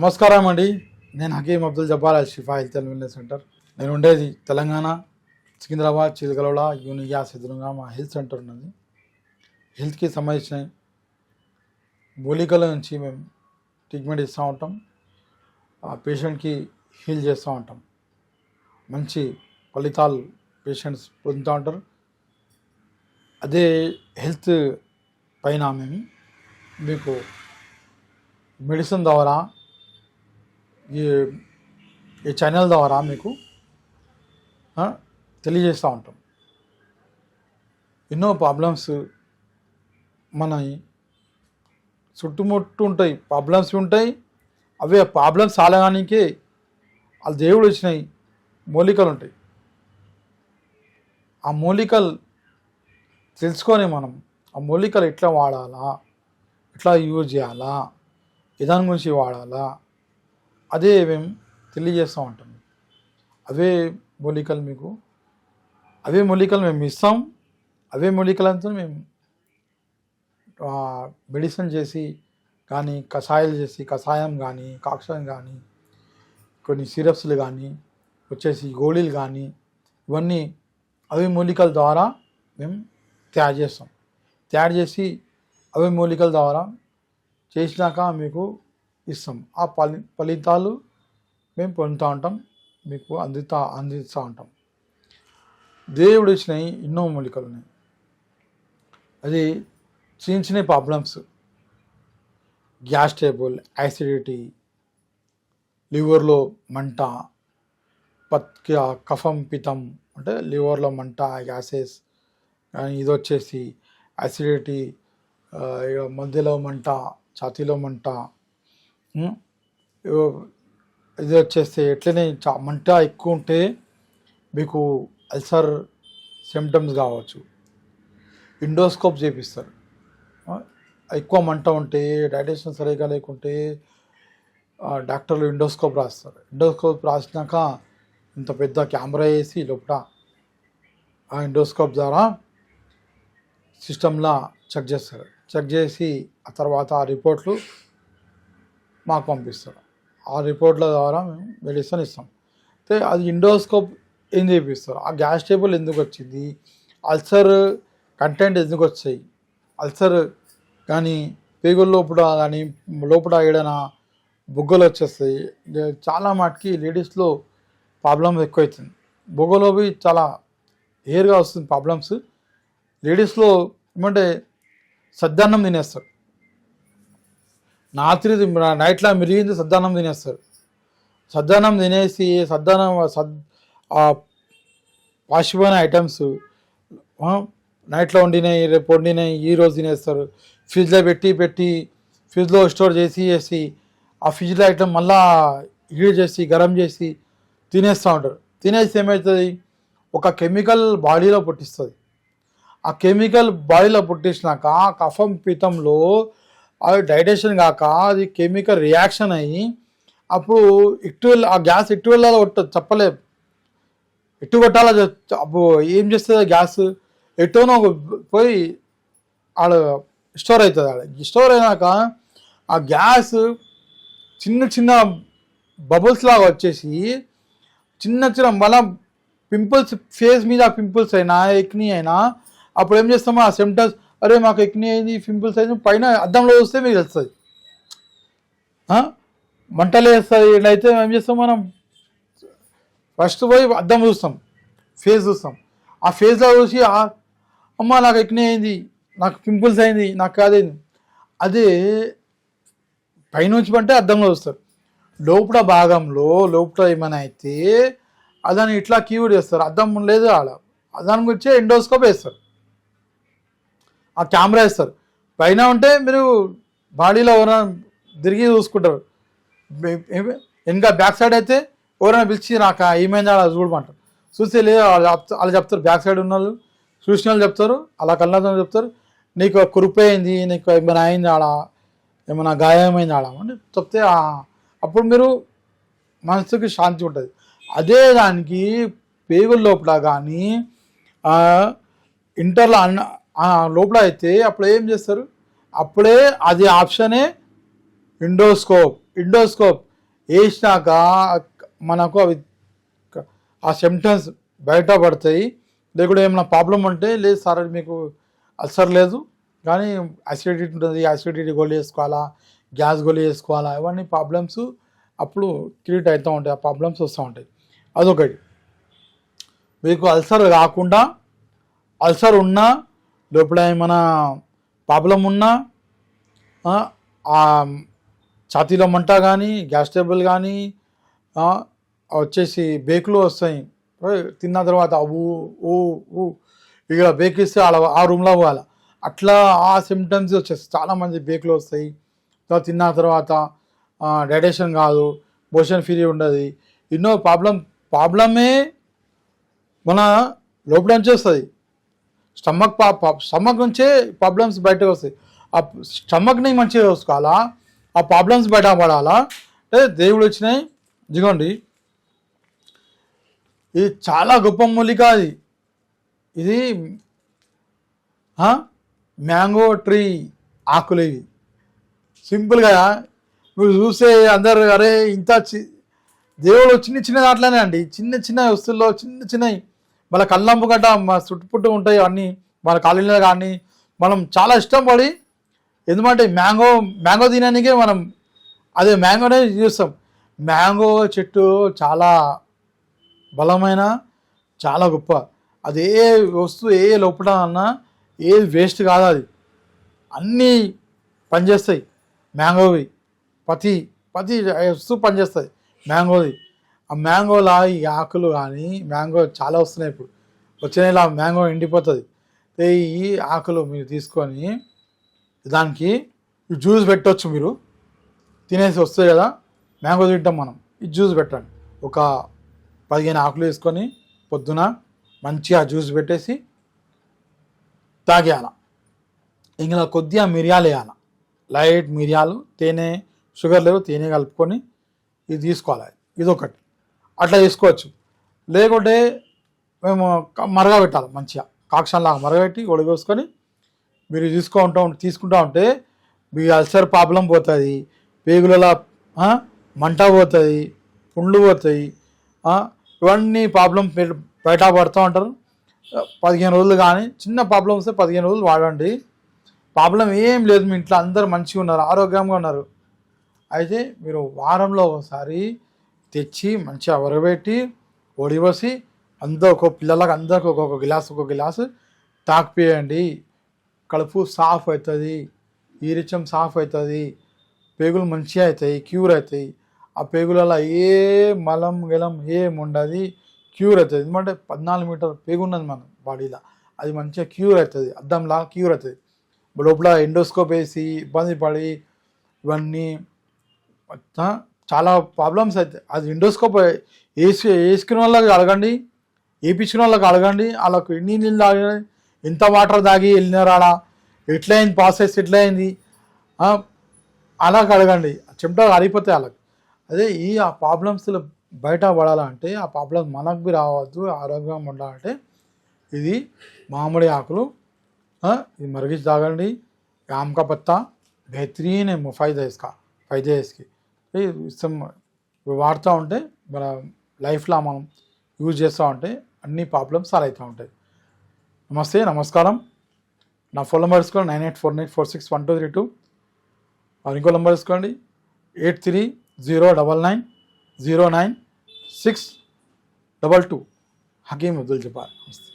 నమస్కారం అండి. నేను Hakeem Abdul Jabbar Shifa health and wellness centre. నేను ఉండేది తెలంగాణ సికింద్రాబాద్ చిలకలౌడ యూనియాస్ ఎదురుగా మా హెల్త్ సెంటర్ ఉన్నది. హెల్త్కి సంబంధించిన మూలికల నుంచి మేము ట్రీట్మెంట్ ఇస్తూ ఉంటాం. ఆ పేషెంట్కి హీల్ చేస్తూ ఉంటాం. మంచి ఫలితాలు పేషెంట్స్ పొందుతూ ఉంటారు. అదే హెల్త్ పైన మేము మీకు మెడిసిన్ ద్వారా ఈ ఛానల్ ద్వారా మీకు తెలియజేస్తూ ఉంటాం. ఎన్నో ప్రాబ్లమ్స్ మన చుట్టుముట్టు ఉంటాయి, ప్రాబ్లమ్స్ ఉంటాయి. అవే ప్రాబ్లమ్స్ సాలగానికి ఆ దేవుడు వచ్చినాయి మూలికలు ఉంటాయి. ఆ మూలికలు తెలుసుకొని మనం ఆ మూలికలు ఎట్లా వాడాలా, ఎట్లా యూజ్ చేయాలా, విధానం గురించి వాడాలా, అదే మేము తెలియజేస్తూ ఉంటాం. అవే మూలికలు మేము ఇస్తాం. అవే మూలికలంతా మేము మెడిసిన్ చేసి కానీ కషాయాలు చేసి కషాయం కానీ కాక్షాయం కానీ కొన్ని సిరప్స్లు కానీ వచ్చేసి గోళీలు కానీ ఇవన్నీ అవే మూలికల ద్వారా మేము తయారు చేసి అవే మూలికల ద్వారా చేసినాక మీకు ఇస్తాం. ఆ ఫలితాలు మేము పొందుతూ ఉంటాం, మీకు అందిస్తూ ఉంటాం. దేవుడు ఇచ్చినవి ఎన్నో మూలికలు ఉన్నాయి. అది చిన్న చిన్న ప్రాబ్లమ్స్, గ్యాస్ ట్రబుల్, యాసిడిటీ, లివర్లో మంట, కఫం పితం అంటే లివర్లో మంట, గ్యాసెస్, ఇది వచ్చేసి యాసిడిటీ, మధ్యలో మంట, ఛాతీలో మంట, ఇది వచ్చేస్తే ఎట్లనే మంట ఎక్కువ ఉంటే మీకు అల్సర్ సిమ్టమ్స్ కావచ్చు. ఎండోస్కోప్ చేపిస్తారు. ఎక్కువ మంట ఉంటే, డైజెషన్ సరిగా లేకుంటే డాక్టర్లు ఎండోస్కోప్ రాస్తారు. ఎండోస్కోప్ రాసినాక ఇంత పెద్ద కెమెరా వేసి లోపల ఆ ఎండోస్కోప్ ద్వారా సిస్టంలా చెక్ చేస్తారు. చెక్ చేసి ఆ తర్వాత ఆ రిపోర్ట్లు మాకు పంపిస్తారు. ఆ రిపోర్ట్ల ద్వారా మేము మెడిసిన్ ఇస్తాం. అయితే అది ఎండోస్కోప్ ఏం చేపిస్తారు, ఆ గ్యాస్ ట్రబుల్ ఎందుకు వచ్చింది, అల్సర్ కంటెంట్ ఎందుకు వచ్చాయి, అల్సర్ కానీ పేగుల లోపల కానీ లోపల ఏడైనా బొగ్గలు వచ్చేస్తాయి. చాలా మటుకి లేడీస్లో ప్రాబ్లమ్స్ ఎక్కువవుతుంది. బొగ్గలోవి చాలా హెయిర్గా వస్తుంది ప్రాబ్లమ్స్. లేడీస్లో ఏమంటే సద్దన్నం తినేస్తారు, నైట్లో మిరిగింది సద్దన్నం తినేస్తారు. సద్దన్నం తినేసి వాషిపోయిన ఐటమ్స్ నైట్లో వండినాయి, రేపు వండినాయి, ఈరోజు తినేస్తారు. ఫ్రిడ్జ్లో పెట్టి ఫ్రిడ్జ్లో స్టోర్ చేసి ఆ ఫ్రిడ్జ్లో ఐటమ్ మళ్ళా హీట్ చేసి గరం చేసి తినేస్తూ ఉంటారు. తినేసి ఏమవుతుంది, ఒక కెమికల్ బాడీలో పుట్టిస్తుంది. ఆ కెమికల్ బాడీలో పుట్టించినాక కఫం పితంలో అది డైజెషన్ కాక అది కెమికల్ రియాక్షన్ అయ్యి అప్పుడు ఆ గ్యాస్ ఎటు వెళ్ళాలో చెప్పలేదు. ఎటు కొట్టాలో అప్పుడు ఏం చేస్తుంది ఆ గ్యాస్ ఎటోనో పోయి ఆడ స్టోర్ అవుతుంది. ఆడ స్టోర్ అయినాక ఆ గ్యాస్ చిన్న బబుల్స్ లాగా వచ్చేసి చిన్న మళ్ళా పింపుల్స్, ఫేస్ మీద పింపుల్స్ అయినా ఎక్నీ అయినా అప్పుడు ఏం చేస్తామో ఆ సిమ్టమ్స్, అరే మాకు ఎక్నీ అయింది, పింపుల్స్ అయింది, పైన అద్దంలో చూస్తే మీకు తెలుస్తుంది. మంటలు వేస్తుంది. అయితే ఏం చేస్తాం, మనం ఫస్ట్ పోయి అద్దం చూస్తాం, ఫేస్ చూస్తాం. ఆ ఫేస్లో చూసి అమ్మ నాకు ఎక్నీ అయింది, నాకు పింపుల్స్ అయింది, నాకు కాదైంది. అదే పైనుంచి అంటే అద్దంలో చూస్తారు. లోపల భాగంలో ఏమైనా అయితే అదాన్ని ఇట్లా క్యూర్ చేస్తారు. అద్దం లేదు ఆడ, దానికి వచ్చే ఎండోస్కోప్ వేస్తారు, ఆ కెమెరా వేస్తారు. పైన ఉంటే మీరు బాడీలో ఎవరైనా తిరిగి చూసుకుంటారు. ఇంకా బ్యాక్ సైడ్ అయితే ఎవరైనా పిలిచి నాకు ఏమైంది అలా చూడమంటారు. చూస్తే లేదు వాళ్ళు చెప్తారు, బ్యాక్ సైడ్ ఉన్న వాళ్ళు చూసిన వాళ్ళు చెప్తారు, అలా కళ్ళతో చెప్తారు, నీకు కురుపు అయింది, నీకు ఏమైనా అయింది ఆడ, ఏమైనా గాయమైంది ఆడ అని చెప్తే అప్పుడు మీరు మనసుకి శాంతి ఉంటుంది. అదే దానికి పేగుల లోపల కానీ ఇంటర్లో లోపల అయితే అప్పుడు ఏం చేస్తారు, అప్పుడే అది ఆప్షనే ఎండోస్కోప్. వేసినాక మనకు అవి ఆ సిమ్టమ్స్ బయటపడతాయి. లేకుంటే ఏమైనా ప్రాబ్లం ఉంటే లేదు సార్ మీకు అల్సర్ లేదు కానీ అసిడిటీ ఉంటుంది, అసిడిటీ గోళీ వేసుకోవాలా, గ్యాస్ గోళీ వేసుకోవాలా, ఇవన్నీ ప్రాబ్లమ్స్ అప్పుడు క్రియేట్ అవుతూ ఉంటాయి, ఆ ప్రాబ్లమ్స్ వస్తూ ఉంటాయి. అదొకటి. మీకు అల్సర్ కాకుండా అల్సర్ ఉన్నా లోపల ఏమైనా ప్రాబ్లం ఉన్నా ఛాతీలో మంట కానీ గ్యాస్ ట్రబుల్ కానీ వచ్చేసి బేకులు వస్తాయి. తిన్న తర్వాత ఊ ఊ ఊ ఇక బేక్ ఇస్తే ఆ రూమ్లో పోవాలి. అట్లా ఆ సిమ్టమ్స్ వచ్చేస్తాయి. చాలామంది బేకులు వస్తాయి. తిన్న తర్వాత డైజెషన్ కాదు, మోషన్ ఫ్రీ ఉండదు, ఎన్నో ప్రాబ్లమే మన లోపల నుంచి వస్తుంది. స్టమక్ నుంచే ప్రాబ్లమ్స్ బయటకు వస్తాయి. ఆ స్టమక్ని మంచిగా చూసుకోవాలా, ఆ ప్రాబ్లమ్స్ బయటపడాలా. అంటే దేవుడు వచ్చినాయి ఇదిగోండి, ఇది చాలా గొప్ప మూలిక. ఇది మ్యాంగో ట్రీ ఆకులు. ఇవి సింపుల్గా మీరు చూస్తే అందరు అరే ఇంత దేవుడు చిన్న చిన్న దాంట్లోనే అండి, చిన్న చిన్న వస్తువుల్లో చిన్న చిన్నవి మన కళ్ళంపు గడ్డ మా చుట్టుపుట్టు ఉంటాయి అన్నీ మన కాలనీలో కానీ మనం చాలా ఇష్టం పడి, ఎందుకంటే మ్యాంగో తినడానికే మనం అదే మ్యాంగోనే చూస్తాం. మ్యాంగో చెట్టు చాలా బలమైన, చాలా గొప్ప. అది ఏ వస్తువు ఏ లోపల అన్నా ఏది వేస్ట్ కాదు, అది అన్నీ పనిచేస్తాయి. మ్యాంగోవి ప్రతి వస్తువు పనిచేస్తుంది మ్యాంగోది. ఆ మ్యాంగోలా ఈ ఆకులు కానీ మ్యాంగో చాలా వస్తున్నాయి ఇప్పుడు, వచ్చే నెల మ్యాంగో ఎండిపోతుంది. ఈ ఆకులు మీరు తీసుకొని దానికి జ్యూస్ పెట్టవచ్చు. మీరు తినేసి వస్తాయి కదా మ్యాంగో తింటాం మనం, ఈ జ్యూస్ పెట్టండి. ఒక 15 ఆకులు వేసుకొని పొద్దున మంచిగా జ్యూస్ పెట్టేసి తాగేయాల. ఇందులో కొద్దిగా మిరియాలు వేయాలి, లైట్ మిరియాలు, తేనె, షుగర్ లేవు, తేనె కలుపుకొని ఇది తీసుకోవాలి. ఇదొకటి అట్లా తీసుకోవచ్చు. లేకుంటే మేము మరగబెట్టాలి, మంచిగా కాక్షన్లాగా మరగబెట్టి ఒడిగోసుకొని మీరు తీసుకుంటూ ఉంటే మీ అల్సర్ ప్రాబ్లం పోతుంది, పేగులలో మంట పోతుంది, పుండ్లు పోతాయి, ఇవన్నీ ప్రాబ్లం బయట పడుతూ ఉంటారు. 15 రోజులు కానీ చిన్న ప్రాబ్లం వస్తే 15 రోజులు వాడండి. ప్రాబ్లం ఏం లేదు, మీ ఇంట్లో అందరూ మంచిగా ఉన్నారు, ఆరోగ్యంగా ఉన్నారు. అయితే మీరు వారంలో ఒకసారి తెచ్చి మంచిగా వరబెట్టి ఒడివసి పిల్లలకు అందరికి ఒక్కొక్క గిలాసు తాకిపియండి. కడుపు సాఫ్ అవుతుంది, ఈరిచం సాఫ్ అవుతుంది, పేగులు మంచిగా అవుతాయి, క్యూర్ అవుతాయి. ఆ పేగులలో ఏ మలం గెలం ఏం ఉండదు, క్యూర్ అవుతుంది. ఎందుకంటే 14 మీటర్ పేగు ఉన్నది మన బాడీలో, అది మంచిగా క్యూర్ అవుతుంది, అద్దంలా క్యూర్ అవుతుంది. లోపల ఎండోస్కోప్ వేసి ఇబ్బంది పడి ఇవన్నీ చాలా ప్రాబ్లమ్స్ అవుతాయి. అది ఎండోస్కోప్ వేసుకున్న వాళ్ళకి అడగండి, వేయించుకున్న వాళ్ళకి అడగండి, వాళ్ళకు ఎన్ని నీళ్ళు తాగి ఎంత వాటర్ తాగి వెళ్ళినారా, ఎట్లయింది ప్రాసెస్, ఎట్లయింది అలా అడగండి. చెమట ఆరిపోతాయి వాళ్ళకి. అదే ఆ ప్రాబ్లమ్స్లో బయట పడాలంటే, ఆ ప్రాబ్లమ్స్ మనకు బి రావద్దు, ఆరోగ్యంగా ఉండాలంటే ఇది మామిడి ఆకులు ఇది మరిగించి తాగండి. आम का पत्ता बेहतरीन है फ़ायदा इसका, फ़ायदे इसकी ఇస్తాం వాడుతూ ఉంటే మన లైఫ్లో మనం యూజ్ చేస్తూ ఉంటే అన్ని ప్రాబ్లమ్స్ సాల్వ్ అవుతూ ఉంటాయి. నమస్తే, నమస్కారం. నా ఫోన్ నెంబర్ తీసుకోండి 9849461232. ఇంకో నెంబర్ తీసుకోండి 8309909622. హకీమ్ అబ్దుల్ జబ్బార్. నమస్తే.